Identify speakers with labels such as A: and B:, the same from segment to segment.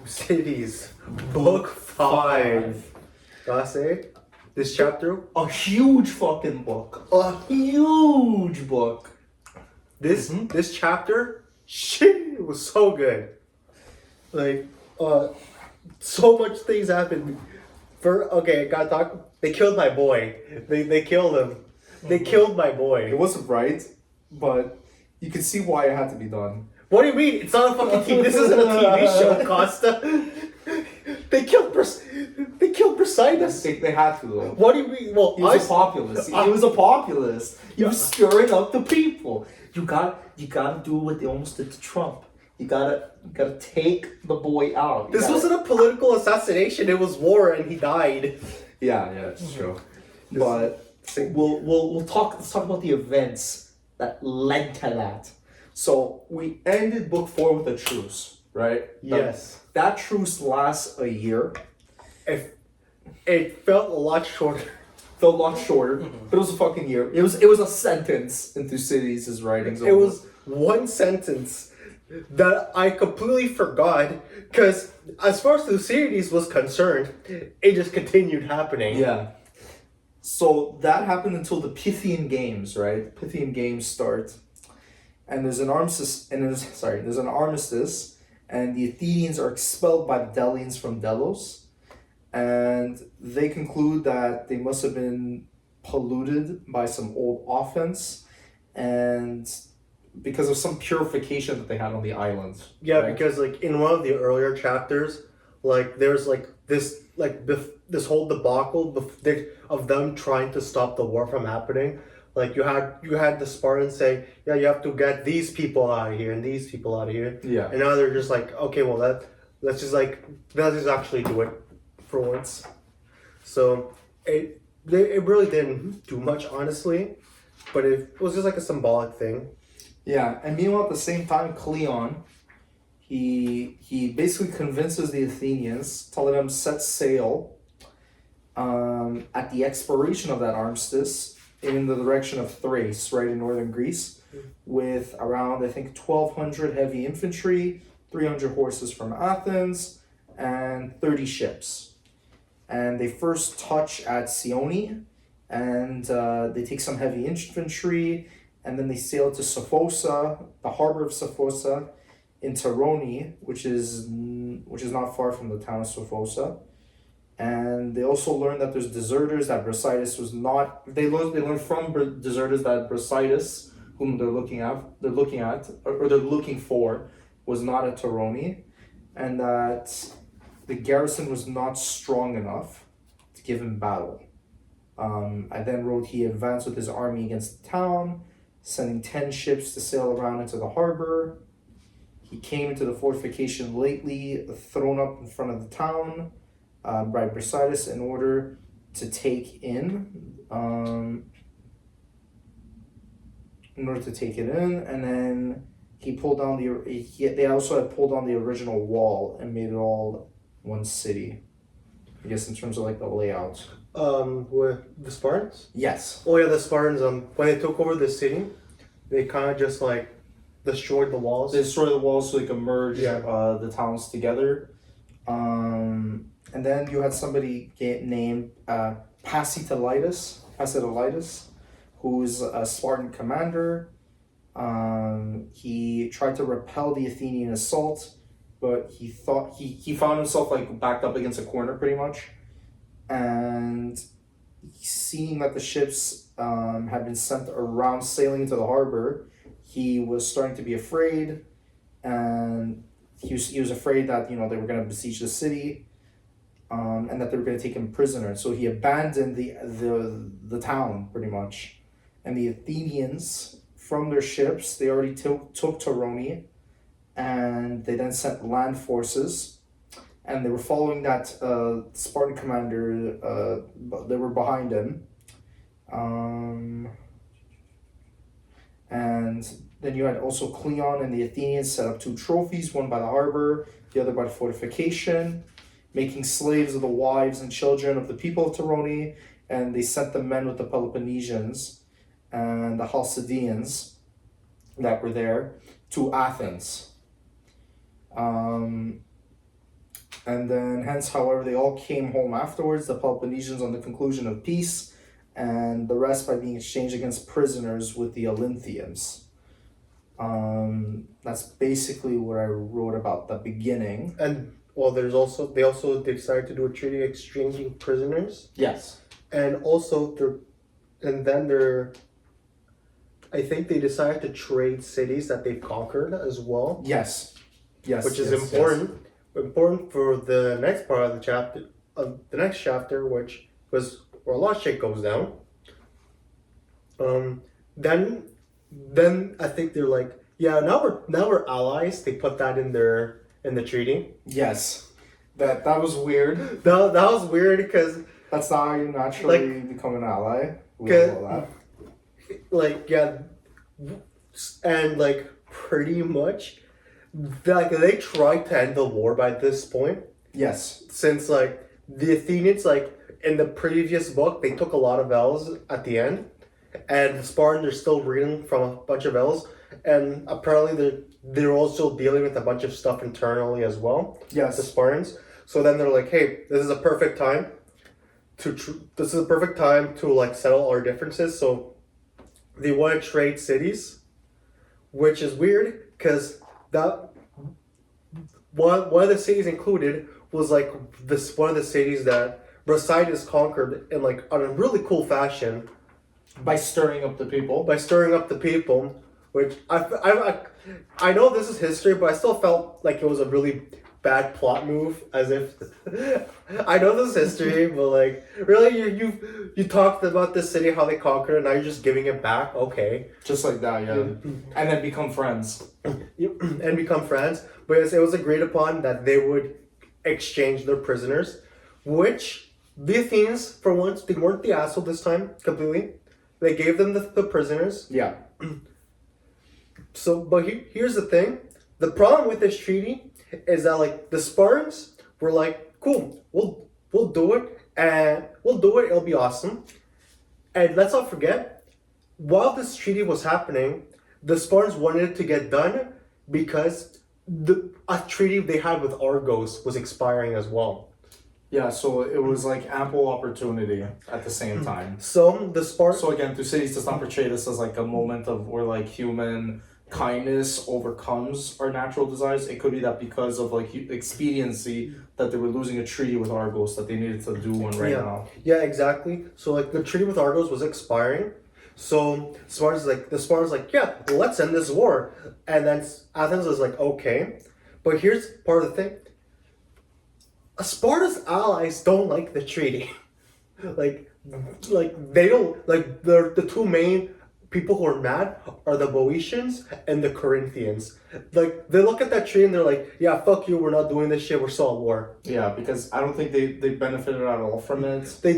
A: Thucydides, Book 5. Gotta say, this chapter,
B: A huge fucking book. A huge book.
A: this chapter, shit, it was so good. Like, so much things happened. I gotta talk. They killed my boy. They killed him. They killed my boy.
B: It wasn't right, but you can see why it had to be done.
A: What do you mean? It's not a fucking TV. This isn't a TV show, Costa. They killed Brasidas.
B: They had to though.
A: What do you mean? Well,
B: He was a populist. He was a populist. He was stirring up the people. You gotta do what they almost did to Trump. You gotta take the boy out.
A: This wasn't a political assassination. It was war, and he died.
B: Yeah, it's true. But let's talk about the events that led to that. So we ended book 4 with a truce, right?
A: Yes.
B: That truce lasts a year.
A: It felt a lot shorter.
B: Felt a lot shorter, but it was a fucking year. It was a sentence in Thucydides' writings.
A: It was one sentence that I completely forgot, because as far as Thucydides was concerned, it just continued happening.
B: Yeah. So that happened until the Pythian Games, right? Pythian Games start, and there's an armistice, and the Athenians are expelled by the Delians from Delos, and they conclude that they must have been polluted by some old offense, and because of some purification that they had on the island.
A: Yeah,
B: right?
A: because like in one of the earlier chapters, like there's like this whole debacle of them trying to stop the war from happening. Like you had the Spartans say, yeah, you have to get these people out of here and these people out of here.
B: Yeah.
A: And now they're just like, okay, well let's just actually do it for once. So it really didn't do much, honestly, but it was just like a symbolic thing.
B: Yeah, and meanwhile at the same time, Cleon, he basically convinces the Athenians to let him set sail at the expiration of that armistice in the direction of Thrace, right in northern Greece, with around, I think, 1,200 heavy infantry, 300 horses from Athens, and 30 ships. And they first touch at Sione, and they take some heavy infantry, and then they sail to Sophosa, the harbor of Sophosa, in Torone, which is not far from the town of Sophosa. And they also learn that there's deserters, that Brasidas was not. They learn from deserters that Brasidas, whom they're looking for, was not at Torone, and that the garrison was not strong enough to give him battle. I then wrote he advanced with his army against the town, sending 10 ships to sail around into the harbor. He came into the fortification lately, thrown up in front of the town by Brasidas in order to take in. And then he pulled down they also had pulled down the original wall and made it all one city. I guess in terms of like the layout.
A: With the Spartans?
B: Yes.
A: Oh yeah, the Spartans, when they took over the city, they kind of just like destroyed the walls.
B: They destroyed the walls so they could merge
A: Yeah.
B: the towns together. And then you had somebody named Pasitelides, who's a Spartan commander. He tried to repel the Athenian assault, but he found himself like backed up against a corner pretty much. And seeing that the ships had been sent around sailing into the harbor, he was starting to be afraid, and he was afraid that they were going to besiege the city, and that they were going to take him prisoner. So he abandoned the town pretty much, and the Athenians from their ships, they already took Torone, and they then sent land forces. And they were following that Spartan commander. They were behind him, and then you had also Cleon and the Athenians set up 2 trophies, one by the harbor, the other by the fortification, making slaves of the wives and children of the people of Torone, and they sent the men with the Peloponnesians and the Chalcidians that were there to Athens. And then, hence, however, they all came home afterwards, the Peloponnesians on the conclusion of peace, and the rest by being exchanged against prisoners with the Olynthians. That's basically what I wrote about the beginning.
A: And well, they also decided to do a treaty exchanging prisoners,
B: Yes.
A: and also I think they decided to trade cities that they've conquered as well.
B: Yes. Yes.
A: Which is
B: yes,
A: important.
B: yes.
A: Important for the next part of the next chapter, which was where a lot of shit goes down. Then I think they're like, yeah, now we're allies. They put that in the treaty.
B: Yes. That was weird.
A: That was weird because
B: That's not how you naturally become an ally. We
A: Okay.
B: know that.
A: like yeah, and like pretty much, like they tried to end the war by this point.
B: Yes.
A: Since like the Athenians, like in the previous book, they took a lot of L's at the end, and the Spartans are still reading from a bunch of L's, and apparently they're also dealing with a bunch of stuff internally as well. The
B: Yes.
A: Spartans. So then they're like, hey, this is a perfect time to like settle our differences. So they want to trade cities, which is weird because that one of the cities included was like one of the cities that Thucydides conquered in like on a really cool fashion
B: By stirring up the people.
A: by stirring up the people. Which I know this is history, but I still felt like it was a really bad plot move. As if I know this is history, but like really you talked about this city, how they conquered it, and now you're just giving it back. Okay.
B: Just like that, yeah. And then become friends.
A: And become friends. But it was agreed upon that they would exchange their prisoners, which the Athenians, for once, they weren't the asshole this time completely. They gave them the prisoners.
B: Yeah.
A: So, but here's the thing: the problem with this treaty is that like the Spartans were like, "Cool, we'll do it, and we'll do it. It'll be awesome." And let's not forget, while this treaty was happening, the Spartans wanted it to get done because a treaty they had with Argos was expiring as well.
B: Yeah, so it was like ample opportunity at the same time.
A: So the Spartans.
B: So again, Thucydides does not portray this as like a moment of where like human kindness overcomes our natural desires. It could be that because of like expediency that they were losing a treaty with Argos that they needed to do one right now.
A: Yeah, exactly. So like the treaty with Argos was expiring. So the Spartans like, yeah, let's end this war. And then Athens was like, okay. But here's part of the thing. Sparta's allies don't like the treaty. like they don't like the two main people who are mad are the Boeotians and the Corinthians. Like they look at that treaty and they're like, yeah, fuck you, we're not doing this shit, we're still at war.
B: Yeah, because I don't think they benefited at all from it.
A: They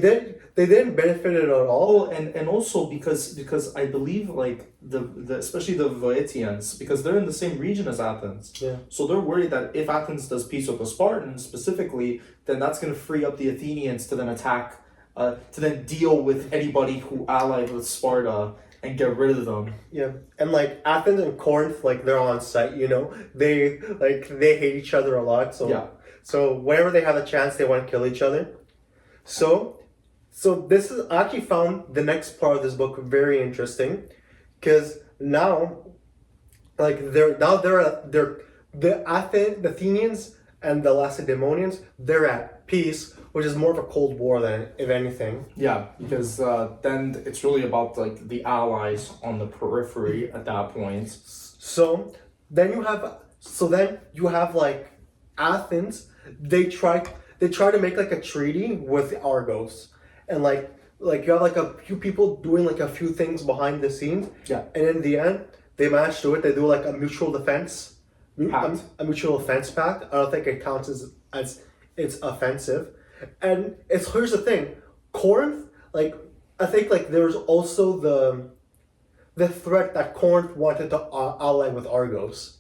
A: didn't benefit it at all.
B: Oh, and also because I believe like the especially the Boeotians, because they're in the same region as Athens.
A: Yeah.
B: So they're worried that if Athens does peace with the Spartans specifically, then that's gonna free up the Athenians to then attack, to then deal with anybody who allied with Sparta and get rid of them.
A: Yeah, and like Athens and Corinth, like they're on site, you know. They hate each other a lot. So
B: Yeah.
A: So whenever they have a chance, they want to kill each other. So this is I actually found the next part of this book very interesting, because now, like the Athenians and the Lacedaemonians, they're at peace, which is more of a cold war than if anything.
B: Yeah, because then it's really about like the allies on the periphery at that point.
A: So then you have like Athens. They try to make like a treaty with Argos, and like you have like a few people doing like a few things behind the scenes.
B: Yeah.
A: And in the end, they manage to do it. They do like a mutual defense,
B: Pact.
A: a mutual defense pact. I don't think it counts as it's offensive. And here's the thing, Corinth, like I think like there's also the threat that Corinth wanted to ally with Argos.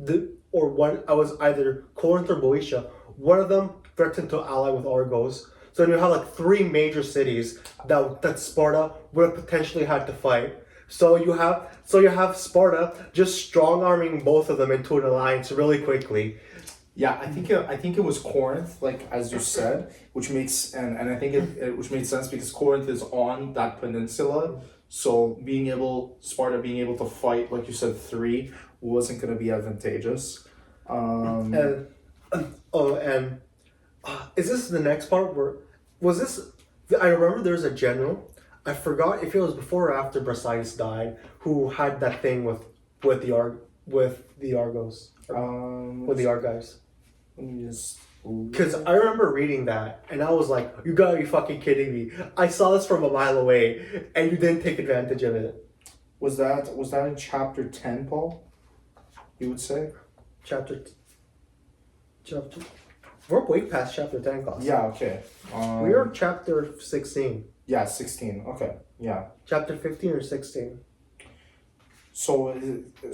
A: I was either Corinth or Boeotia. One of them threatened to ally with Argos. So then you have like three major cities that Sparta would have potentially had to fight. So you have Sparta just strong arming both of them into an alliance really quickly.
B: Yeah, I think it was Corinth, like as you said, which makes and I think it which made sense because Corinth is on that peninsula, so Sparta being able to fight, like you said, three wasn't going to be advantageous.
A: And and is this the next part where was this? I remember there's a general. I forgot if it was before or after Brasidas died, who had that thing with the Argos, with the Argives.
B: Let me just.
A: Because I remember reading that, and I was like, "You gotta be fucking kidding me! I saw this from a mile away, and you didn't take advantage of it."
B: Was that in chapter 10, Paul? You would say?
A: Chapter. We're way past chapter 10, class.
B: Yeah. Okay.
A: We are chapter 16.
B: Yeah, 16. Okay. Yeah.
A: Chapter 15 or 16.
B: So we're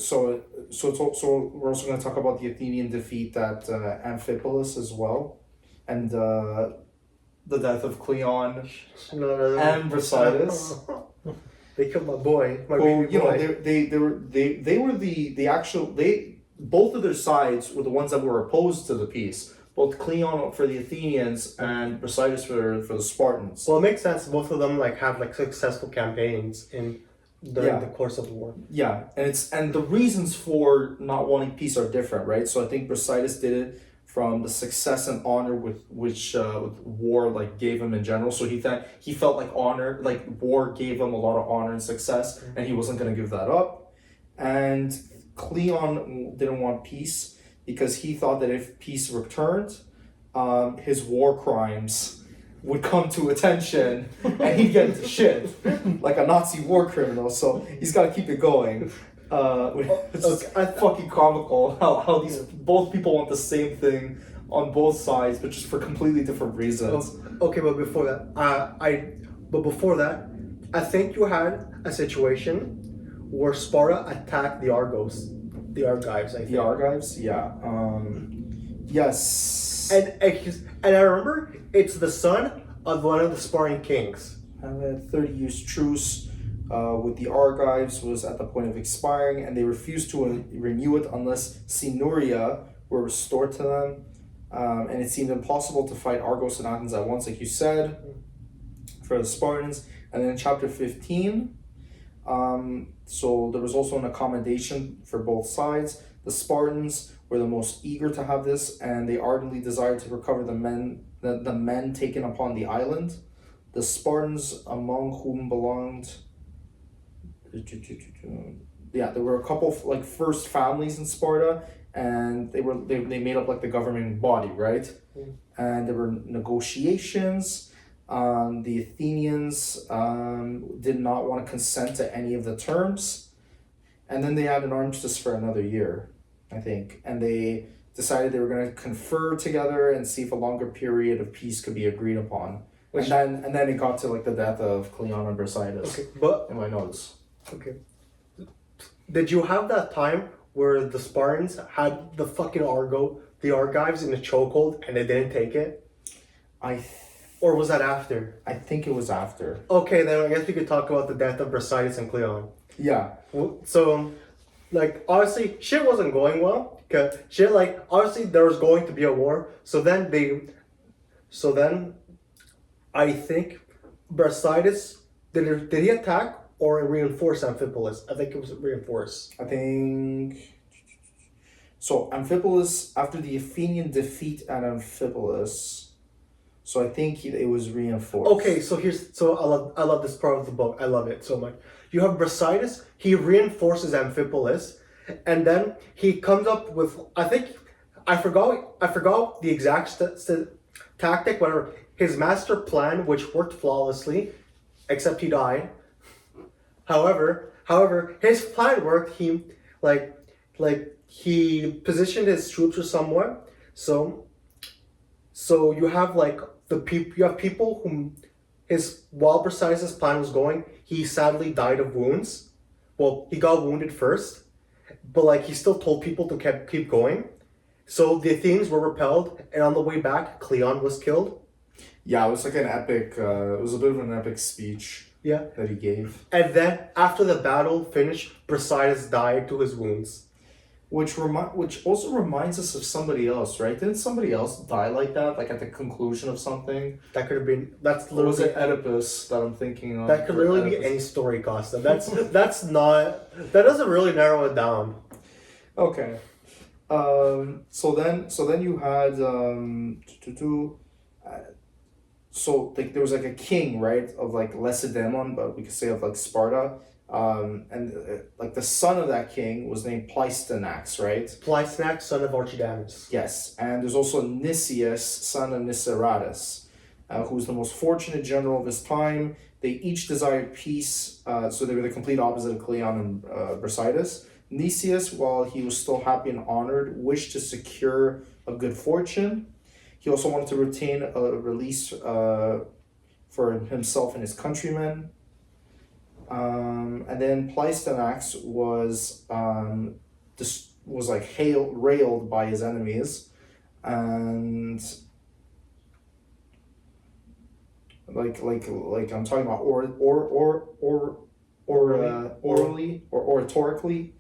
B: also going to talk about the Athenian defeat at Amphipolis as well, and the death of Cleon and Brasidas.
A: They killed my boy, my
B: Who,
A: baby boy.
B: they were the actual both of their sides were the ones that were opposed to the peace. Both Cleon for the Athenians and Brasidas for the Spartans.
A: Well, it makes sense. Both of them have successful campaigns during the course of the war.
B: Yeah, and the reasons for not wanting peace are different, right? So I think Brasidas did it from the success and honor with war gave him in general. So he felt like war gave him a lot of honor and success, and he wasn't going to give that up. And Cleon didn't want peace because he thought that if peace returned, his war crimes would come to attention and he'd get into shit like a Nazi war criminal. So he's got to keep it going. It's fucking comical how these both people want the same thing on both sides, but just for completely different reasons.
A: Okay, but before that, I think you had a situation where Sparta attacked the Argives. I think.
B: The Argives, yeah. Yes.
A: And I remember it's the son of one of the Spartan kings.
B: And the 30 years truce with the Argives was at the point of expiring, and they refused to renew it unless Signoria were restored to them. And it seemed impossible to fight Argos and Athens at once, like you said, for the Spartans. And then in chapter 15, so there was also an accommodation for both sides. The Spartans were the most eager to have this, and they ardently desired to recover the men taken upon the island. The Spartans, among whom belonged, there were a couple first families in Sparta, and they made up the governing body, right? And there were negotiations. The Athenians did not want to consent to any of the terms, and then they had an armistice for another year, I think, and they decided they were going to confer together and see if a longer period of peace could be agreed upon. And then it got to the death of Cleon and Brasidas.
A: Okay, but
B: in my notes.
A: Okay. Did you have that time where the Spartans had the fucking the Argives in a chokehold and they didn't take it? Or was that after?
B: I think it was after.
A: Okay, then I guess we could talk about the death of Brasidas and Cleon.
B: Yeah.
A: So, obviously, shit wasn't going well. Cause obviously there was going to be a war. So then I think Brasidas, did he attack or reinforce Amphipolis? I think it was reinforce.
B: I think... So Amphipolis, after the Athenian defeat at Amphipolis... So I think it was reinforced.
A: Okay, I love this part of the book. I love it so much. You have Brasidas, he reinforces Amphipolis, and then he comes up with, I forgot the exact tactic, whatever. His master plan, which worked flawlessly, except he died. However, his plan worked. He he positioned his troops or somewhat. So you have people whom while Brasidas' plan was going, he sadly died of wounds. Well, he got wounded first, but he still told people to keep going. So the Athenians were repelled, and on the way back, Cleon was killed.
B: Yeah, it was an epic. It was a bit of an epic speech.
A: Yeah.
B: That he gave.
A: And then after the battle finished, Brasidas died to his wounds.
B: which also reminds us of somebody else, right? Didn't somebody else die like that, like at the conclusion of something?
A: That could have been. That's
B: Or was
A: literally.
B: it Oedipus that I'm thinking of?
A: That could
B: Or
A: literally be
B: Oedipus?
A: any story, Costa. That's not. That doesn't really narrow it down.
B: Okay. So then you had so like there was like a king, right, of like Lacedaemon, but we could say of like Sparta. And like the son of that king was named Pleistanax, right?
A: Pleistanax, son of Archidamus.
B: Yes, and there's also Nicias, son of Niceratus, who's the most fortunate general of his time. They each desired peace, so they were the complete opposite of Cleon and Brasidas. Nicias, while he was still happy and honored, wished to secure a good fortune. He also wanted to retain a release for himself and his countrymen. And then Pleistanax was railed by his enemies, and like I'm talking about orally or oratorically.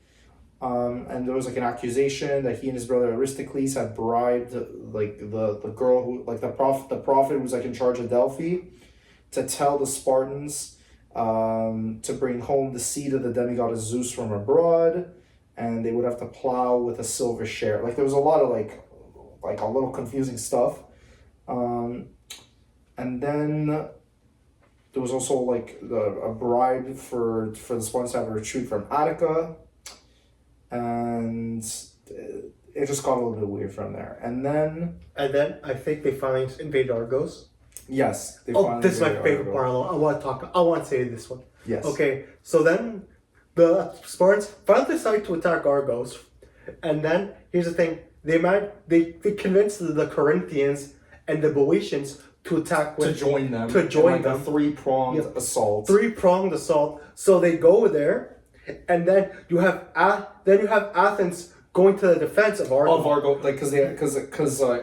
B: And there was like an accusation that he and his brother Aristocles had bribed like the girl who like the prophet who was like in charge of Delphi to tell the Spartans to bring home the seed of the demigod of Zeus from abroad, and they would have to plow with a silver share. Like there was a lot of like a little confusing stuff. And then there was also like a bribe for the Spartans to have a retreat from Attica. And it just got a little bit weird from there. And then
A: I think they finally invaded Argos.
B: yes, they
A: Oh,
B: finally
A: this is my
B: invaded
A: favorite
B: Argos.
A: part. I want to say this one.
B: Yes.
A: Okay, so then the Spartans finally decide to attack Argos, and then here's the thing: they convinced the Corinthians and the Boeotians to attack
B: To join them.
A: to join
B: in
A: them.
B: a three-pronged assault.
A: Three-pronged assault. So they go there, and then you have Athens going to the defense of Argos.
B: Of Argo, like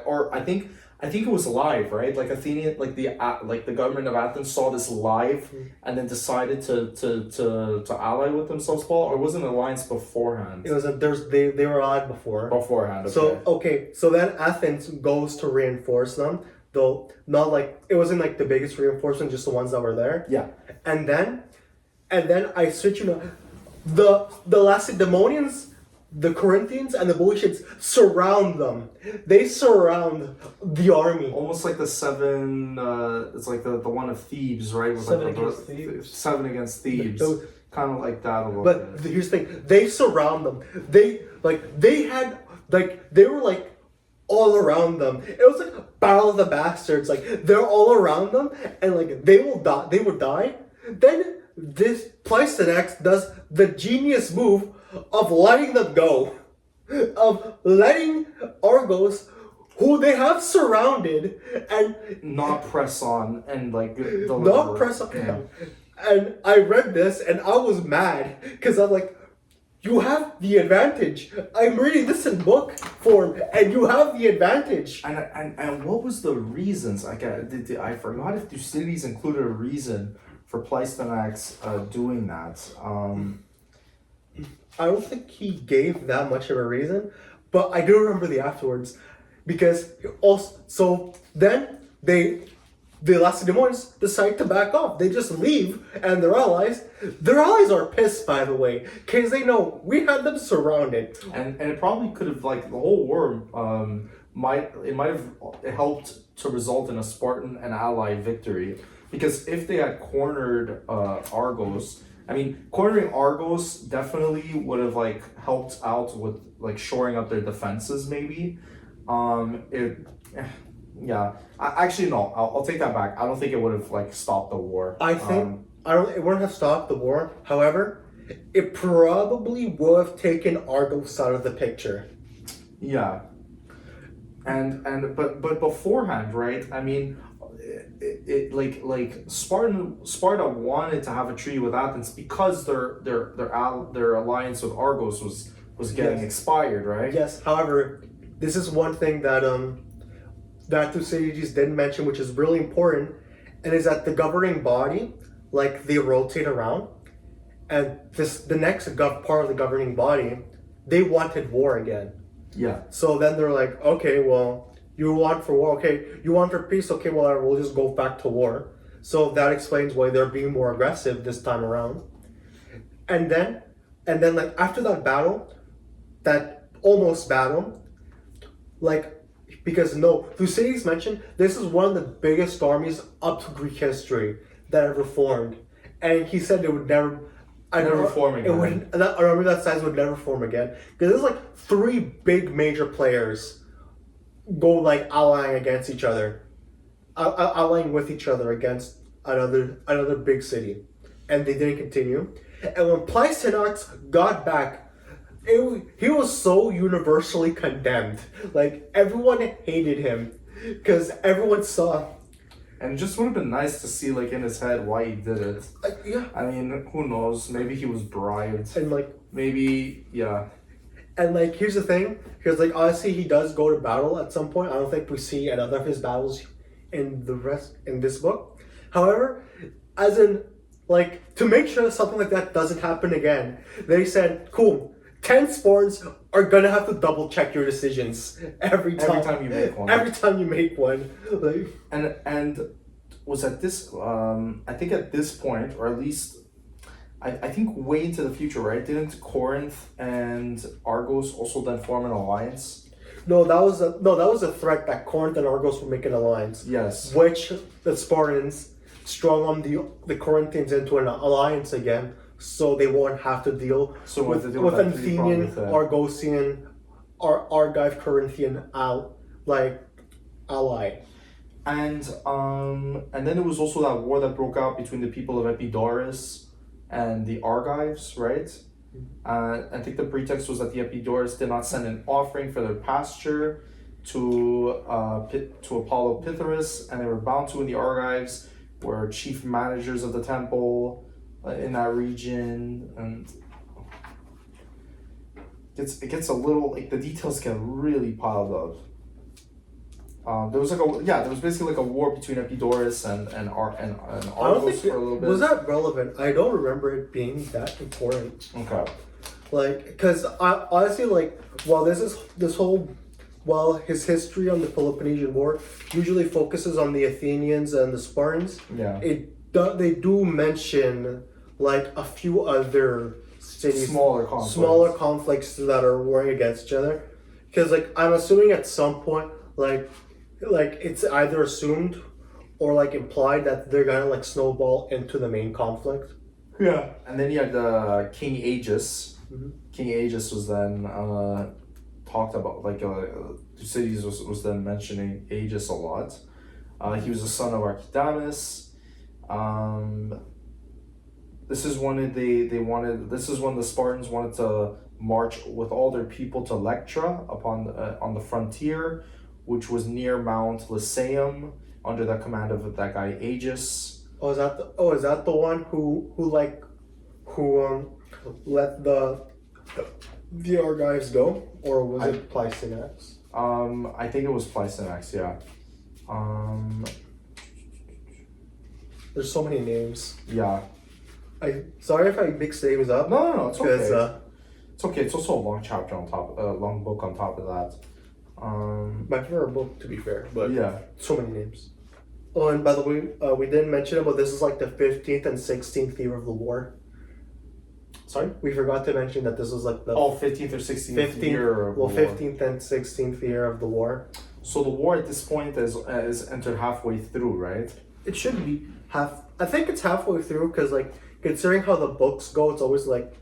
B: or I think it was live, right? Like Athenian, like the government of Athens saw this live, and then decided to ally with themselves, Paul, or was it an alliance beforehand?
A: It was they were allied before.
B: Beforehand. Okay.
A: So then Athens goes to reinforce them, though not like it wasn't like the biggest reinforcement, just the ones that were there.
B: Yeah.
A: And then I switch, the Lacedaemonians, the Corinthians, and the Boeotians surround them. They surround the army.
B: Almost like the seven. It's like the one of Thebes, right? With
A: Seven
B: like
A: against Thebes.
B: Seven against Thebes.
A: Those-
B: Kind of like that a little
A: But
B: bit.
A: here's the thing: they surround them. They were like all around them. It was like a battle of the bastards. Like they're all around them, and like they will die. They would die. Then this Pleistanax does the genius move of letting them go, of letting Argos, who they have surrounded, and
B: Not press on and like deliver.
A: not press on.
B: Yeah.
A: And I read this and I was mad because I'm like, you have the advantage. I'm reading this in book form and you have the advantage.
B: And what was the reasons? I forgot if Thucydides included a reason for Pleistanax doing that.
A: I don't think he gave that much of a reason, but I do remember the afterwards because also, so then the Lacedaemonians decide to back off. They just leave, and their allies are pissed, by the way, because they know we had them surrounded.
B: And it probably could have, like, the whole war might have helped to result in a Spartan and ally victory, because if they had cornered Argos, I mean, cornering Argos definitely would have like helped out with like shoring up their defenses, maybe. Yeah. Actually, no. I'll take that back. I don't think it would have like stopped the war.
A: I think it wouldn't have stopped the war. However, it probably would have taken Argos out of the picture.
B: Yeah. But beforehand, right? I mean, it like Sparta wanted to have a treaty with Athens because their alliance with Argos was getting expired, right?
A: Yes. However, this is one thing that that Thucydides didn't mention, which is really important, and is that the governing body, like they rotate around, and the next part of the governing body they wanted war again.
B: Yeah.
A: So then they're like, okay, well, you want for war, okay, you want for peace, okay, well, we'll just go back to war. So that explains why they're being more aggressive this time around. And then, like after that battle, that almost battle, like because no, Thucydides mentioned this is one of the biggest armies up to Greek history that ever formed, and he said it would never.
B: Never form again.
A: It would. I remember that size would never form again because there's like three big major players go like allying against each other, allying with each other against another big city, and they didn't continue. And when Pleistinax got back, he was so universally condemned. Like everyone hated him because everyone saw.
B: And it just would have been nice to see, like, in his head why he did it.
A: Yeah.
B: I mean, who knows? Maybe he was bribed.
A: And like.
B: Maybe, yeah.
A: And like, here's the thing. Because like, honestly, he does go to battle at some point. I don't think we see another of his battles in this book. However, as in, like, to make sure something like that doesn't happen again, they said, cool, 10 Spartans are gonna have to double check your decisions every time.
B: Every time you make one.
A: Every time you make one. Like,
B: and was at this, I think at this point, or at least, I think way into the future, right? Didn't Corinth and Argos also then form an alliance?
A: No, that was a threat that Corinth and Argos would make an alliance.
B: Yes.
A: Which the Spartans strung on the Corinthians into an alliance again, so they won't have to deal with an Athenian, Argosian, Argive, Corinthian ally.
B: And then there was also that war that broke out between the people of Epidaurus and the Argives, right? I think the pretext was that the Epidaurus did not send an offering for their pasture to Apollo Pytharis, and they were bound to, and the Argives were chief managers of the temple in that region, and it gets a little, like, the details get really piled up. There was basically like a war between Epidaurus and Argos for a little bit.
A: Was that relevant? I don't remember it being that important.
B: Okay.
A: Like, because I honestly, like, while his history on the Peloponnesian War usually focuses on the Athenians and the Spartans,
B: Yeah.
A: They do mention like a few other cities,
B: Smaller
A: conflicts that are warring against each other. Because like I'm assuming at some point, like it's either assumed or like implied that they're gonna like snowball into the main conflict.
B: Yeah. And then you had King Aegeus. Mm-hmm. King Aegeus was then talked about, like Thucydides was then mentioning Aegeus a lot. He was the son of Archidamus. This is when the Spartans wanted to march with all their people to Electra on the frontier, which was near Mount Lycaeum, under the command of that guy Aegeus.
A: Is that the one who let the Argives go, or was it Pleistinax?
B: I think it was Pleistinax, yeah.
A: There's so many names.
B: Yeah.
A: Sorry if I mix names up.
B: No, it's okay. It's okay. It's also a long chapter on top, long book on top of that.
A: My favorite book, to be fair, but
B: yeah,
A: so many names. Oh, and by the way, we didn't mention it, but this is like the 15th and 16th year of the war.
B: Sorry?
A: We forgot to mention that this was like the
B: 15th or 16th year of the war.
A: 15th and 16th year of the war.
B: So the war at this point is entered halfway through, right?
A: It should be I think it's halfway through, because like considering how the books go, it's always like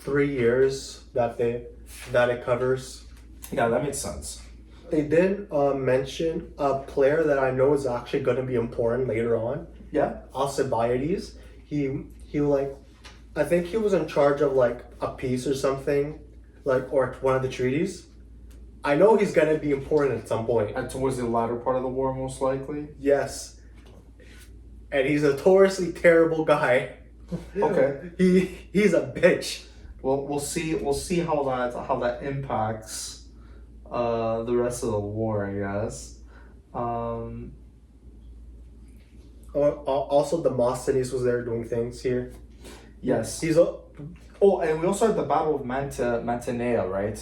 A: 3 years that it covers.
B: Yeah, that makes sense.
A: They did mention a player that I know is actually going to be important later on.
B: Yeah.
A: Alcibiades. He like, I think he was in charge of like a peace or something, like, or one of the treaties. I know he's going to be important at some point.
B: And towards the latter part of the war, most likely.
A: Yes. And he's a notoriously terrible guy.
B: Okay.
A: He's a bitch.
B: Well, we'll see how that impacts the rest of the war, I guess.
A: Also, Demosthenes was there doing things here.
B: Yes. Oh, and we also had the Battle of Mantinea, right?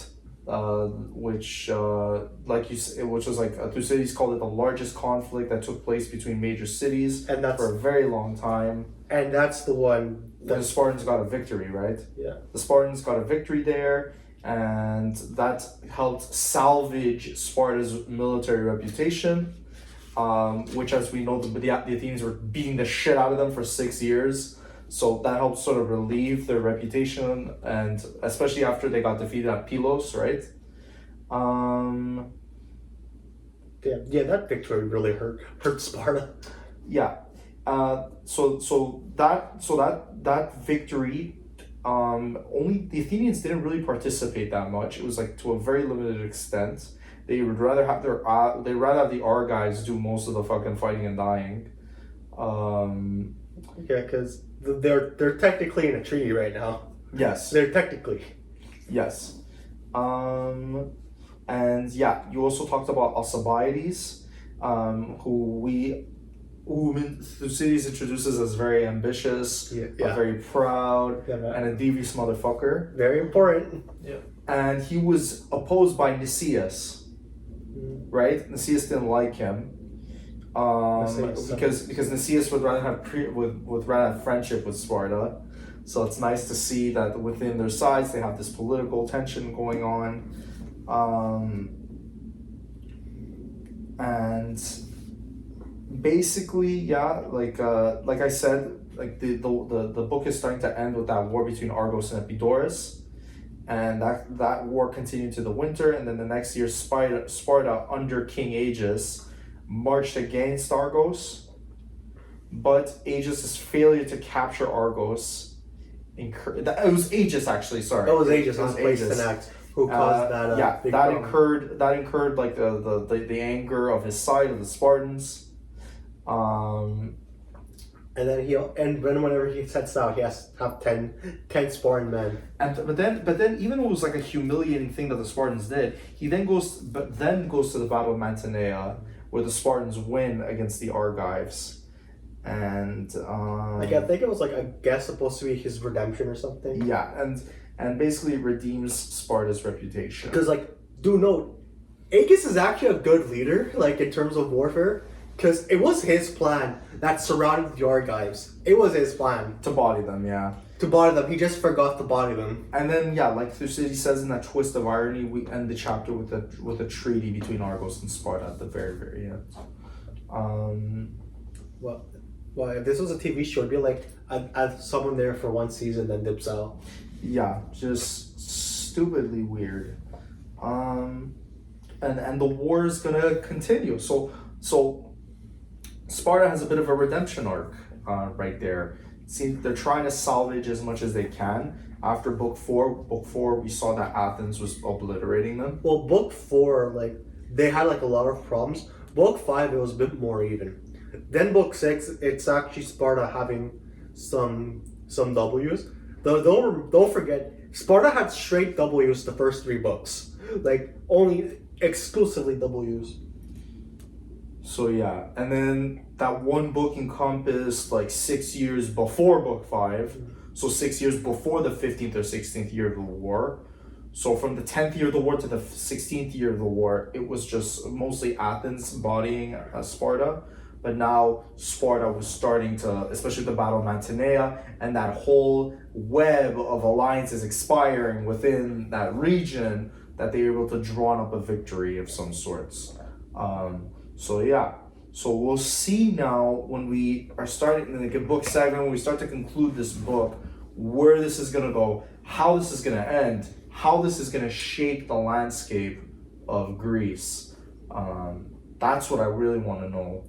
B: Which, which was like Thucydides called it the largest conflict that took place between major cities
A: And that's
B: for a very long time.
A: and that's the one
B: When the Spartans got a victory, right?
A: yeah.
B: The Spartans got a victory there, and that helped salvage Sparta's military reputation, which, as we know, the Athenians were beating the shit out of them for 6 years. So that helped sort of relieve their reputation, and especially after they got defeated at Pylos, right?
A: Yeah, that victory really hurt Sparta.
B: Yeah. That victory, only the Athenians didn't really participate that much. It was like to a very limited extent. They would rather have they'd rather have the Argives do most of the fucking fighting and dying.
A: Yeah, because they're technically in a treaty right now.
B: Yes.
A: They're technically.
B: Yes. And yeah, you also talked about Alcibiades, who Thucydides introduces as very ambitious, very proud, and a devious motherfucker.
A: Very important.
B: Yeah. And he was opposed by Nicias, right? Nicias didn't like him. Because Nicias would rather have rather have friendship with Sparta, so it's nice to see that within their sides they have this political tension going on, and basically, yeah, like I said, like the book is starting to end with that war between Argos and Epidaurus, and that war continued to the winter, and then the next year Sparta under King Agis marched against Argos, but Agis' failure to capture Argos it was Agis actually, sorry.
A: That was Agis on Act who caused that.
B: That incurred like the anger of his side of the Spartans.
A: And then whenever he sets out, he has to have 10 Spartan men.
B: But then even though it was like a humiliating thing that the Spartans did, he then goes to the Battle of Mantinea, where the Spartans win against the Argives. And
A: I think it was supposed to be his redemption or something.
B: Yeah, and basically redeems Sparta's reputation.
A: Because do note, Agis is actually a good leader, in terms of warfare. Because it was his plan that surrounded the Argives. It was his plan.
B: To body them, yeah.
A: To body them. He just forgot to body them.
B: And then, yeah, like Thucydides says in that twist of irony, we end the chapter with a treaty between Argos and Sparta at the very, very end.
A: Well, if this was a TV show, it'd be I'd someone there for one season, then dips out.
B: Yeah, just stupidly weird. And the war is gonna continue. So Sparta has a bit of a redemption arc right there. It seems they're trying to salvage as much as they can. After book four, we saw that Athens was obliterating them.
A: Well, book 4, they had a lot of problems. Book 5, it was a bit more even. Then book 6, it's actually Sparta having some W's. Don't forget, Sparta had straight W's the first 3 books. Only exclusively W's.
B: So yeah, and then that one book encompassed 6 years before book 5, so 6 years before the 15th or 16th year of the war. So from the 10th year of the war to the 16th year of the war, it was just mostly Athens bodying Sparta. But now Sparta was starting to, especially the Battle of Mantinea, and that whole web of alliances expiring within that region, that they were able to draw up a victory of some sorts. So we'll see now when we are starting in book 7, when we start to conclude this book, where this is gonna go, how this is gonna end, how this is gonna shape the landscape of Greece. That's what I really want to know.